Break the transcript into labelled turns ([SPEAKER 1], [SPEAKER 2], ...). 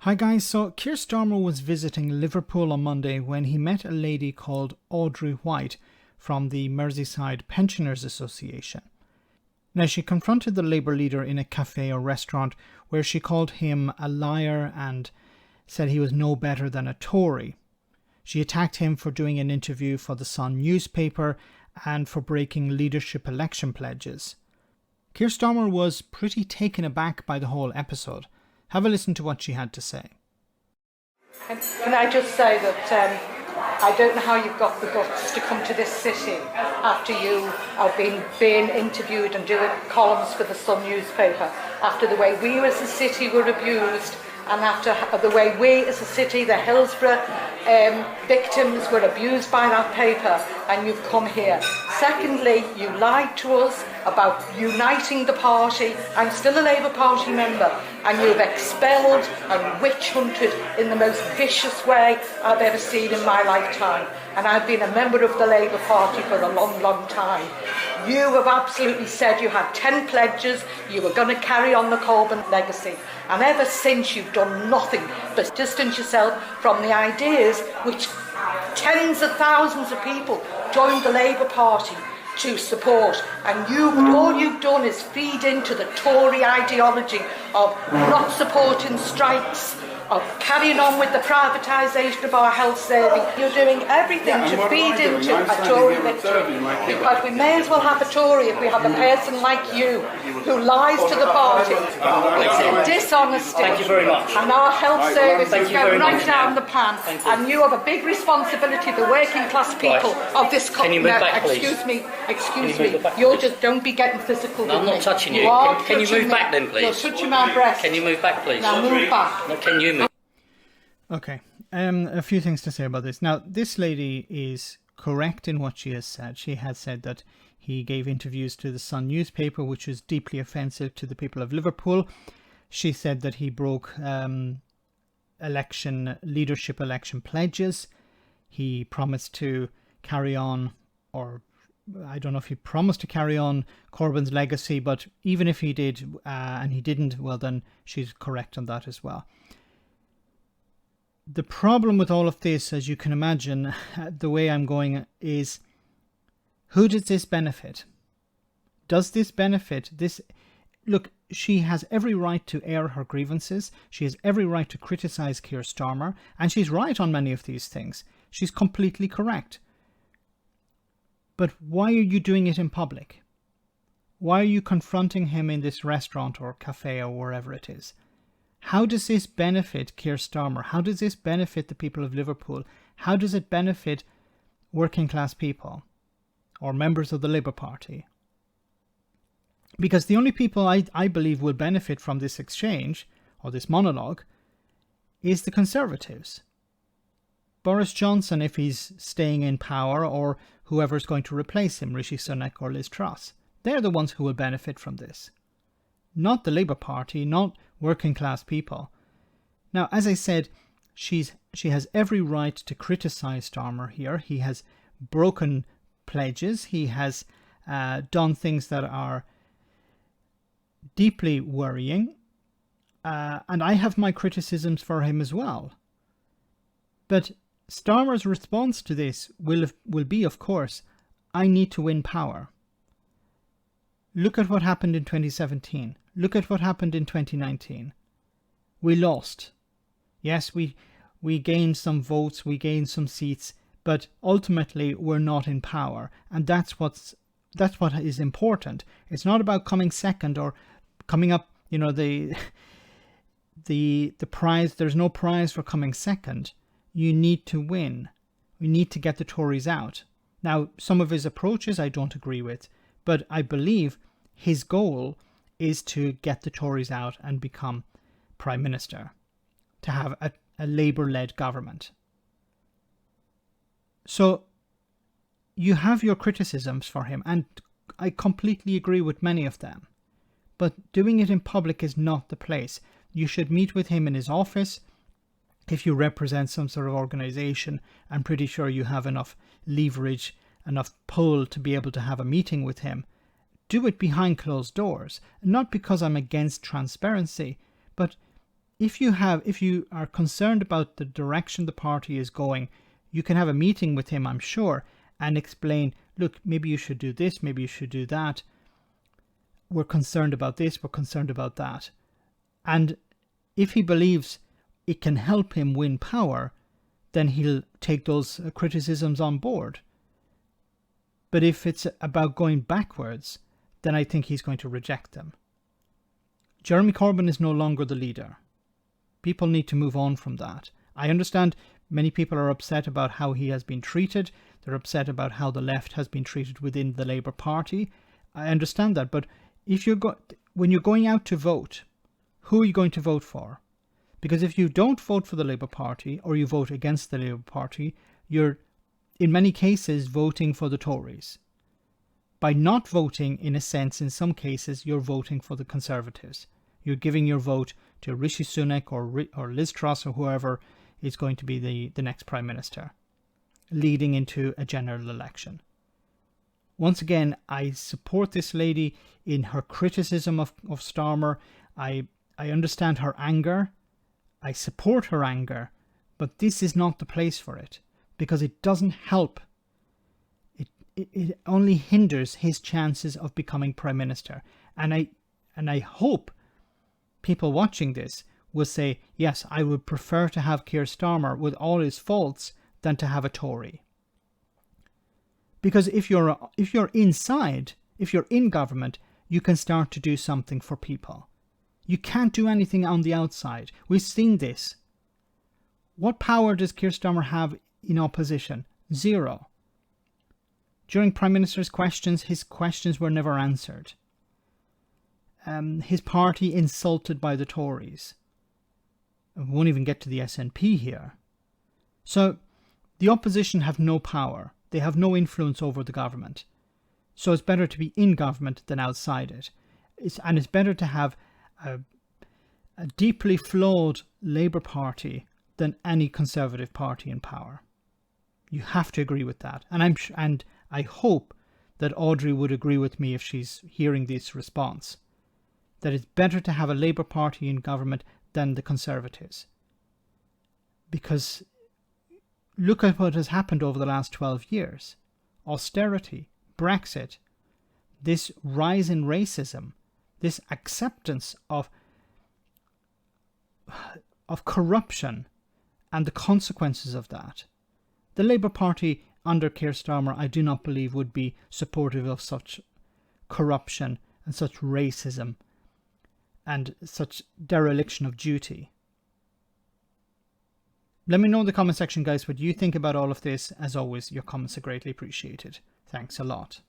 [SPEAKER 1] Hi guys, so Keir Starmer was visiting Liverpool on Monday when he met a lady called Audrey White from the Merseyside Pensioners Association. Now, she confronted the Labour leader in a cafe or restaurant where she called him a liar and said he was no better than a Tory. She attacked him for doing an interview for the Sun newspaper and for breaking leadership election pledges. Keir Starmer was pretty taken aback by the whole episode. Have a listen to what she had to say.
[SPEAKER 2] Can I just say that I don't know how you've got the guts to come to this city after you have been being interviewed and doing columns for the Sun newspaper, after the way we as a city were abused, and after the way we as a city, the Hillsborough victims, were abused by that paper, and you've come here. Secondly, you lied to us about uniting the party. I'm still a Labour Party member, and you've expelled and witch hunted in the most vicious way I've ever seen in my lifetime. And I've been a member of the Labour Party for a long, long time. You have absolutely said you had 10 pledges, you were going to carry on the Corbyn legacy. And ever since, you've done nothing but distance yourself from the ideas which tens of thousands of people joined the Labour Party to support, and all you've done is feed into the Tory ideology of not supporting strikes, of carrying on with the privatisation of our health service. You're doing everything to feed into a Tory victory, because we may as well have a Tory if we have a person like you who lies to the party. It's a dishonesty.
[SPEAKER 3] Thank you very much.
[SPEAKER 2] And our health services go right
[SPEAKER 3] much.
[SPEAKER 2] down the pan, and you have a big responsibility, the working class people of this country.
[SPEAKER 3] Can you move back, please?
[SPEAKER 2] Excuse me. You're just, don't be getting physical with
[SPEAKER 3] I'm
[SPEAKER 2] me.
[SPEAKER 3] not touching you. Can you move back then, please?
[SPEAKER 2] You're touching my breast.
[SPEAKER 3] Can you move back, please?
[SPEAKER 2] Now move back.
[SPEAKER 3] No, can you move?
[SPEAKER 1] Okay, a few things to say about this. Now, this lady is correct in what she has said. She has said that he gave interviews to the Sun newspaper, which is deeply offensive to the people of Liverpool. She said that he broke leadership election pledges. He promised to carry on, or I don't know if he promised to carry on Corbyn's legacy, but even if he did and he didn't, well, then she's correct on that as well. The problem with all of this, as you can imagine, the way I'm going is, who does this benefit? Does this benefit this? Look, she has every right to air her grievances. She has every right to criticize Keir Starmer, and she's right on many of these things. She's completely correct. But why are you doing it in public? Why are you confronting him in this restaurant or cafe or wherever it is? How does this benefit Keir Starmer? How does this benefit the people of Liverpool? How does it benefit working class people or members of the Labour Party? Because the only people I believe will benefit from this exchange or this monologue is the Conservatives. Boris Johnson, if he's staying in power, or whoever's going to replace him, Rishi Sunak or Liz Truss. They're the ones who will benefit from this. Not the Labour Party, not working class people. Now, as I said, she has every right to criticise Starmer here. He has broken pledges. He has done things that are deeply worrying. And I have my criticisms for him as well. But Starmer's response to this will be, of course, I need to win power. Look at what happened in 2017. Look at what happened in 2019. We lost. Yes, we gained some votes, we gained some seats, but ultimately we're not in power. And that's what is important. It's not about coming second or coming up, the prize. There's no prize for coming second. You need to win. We need to get the Tories out. Now, some of his approaches I don't agree with, but I believe his goal is to get the Tories out and become Prime Minister, to have a Labour-led government. So you have your criticisms for him, and I completely agree with many of them. But doing it in public is not the place. You should meet with him in his office. If you represent some sort of organisation, I'm pretty sure you have enough leverage, enough pull to be able to have a meeting with him. Do it behind closed doors. Not because I'm against transparency, but if you are concerned about the direction the party is going, you can have a meeting with him, I'm sure, and explain, look, maybe you should do this, maybe you should do that. We're concerned about this, we're concerned about that. And if he believes it can help him win power, then he'll take those criticisms on board. But if it's about going backwards, then I think he's going to reject them. Jeremy Corbyn is no longer the leader. People need to move on from that. I understand many people are upset about how he has been treated. They're upset about how the left has been treated within the Labour Party. I understand that, but when you're going out to vote, who are you going to vote for? Because if you don't vote for the Labour Party, or you vote against the Labour Party, you're in many cases voting for the Tories. By not voting, in a sense, in some cases, you're voting for the Conservatives. You're giving your vote to Rishi Sunak or Liz Truss or whoever is going to be the next Prime Minister, leading into a general election. Once again, I support this lady in her criticism of Starmer. I understand her anger. I support her anger, but this is not the place for it, because it doesn't help. It only hinders his chances of becoming Prime Minister. And I hope people watching this will say, yes, I would prefer to have Keir Starmer with all his faults than to have a Tory. Because if you're inside, if you're in government, you can start to do something for people. You can't do anything on the outside. We've seen this. What power does Keir Starmer have in opposition? Zero. During Prime Minister's questions, his questions were never answered. His party insulted by the Tories. We won't even get to the SNP here. So the opposition have no power. They have no influence over the government. So it's better to be in government than outside it. And it's better to have a deeply flawed Labour Party than any Conservative party in power. You have to agree with that. And I hope that Audrey would agree with me if she's hearing this response, that it's better to have a Labour Party in government than the Conservatives. Because look at what has happened over the last 12 years. Austerity, Brexit, this rise in racism, this acceptance of corruption and the consequences of that. The Labour Party under Keir Starmer, I do not believe, would be supportive of such corruption and such racism and such dereliction of duty. Let me know in the comment section, guys, what you think about all of this. As always, your comments are greatly appreciated. Thanks a lot.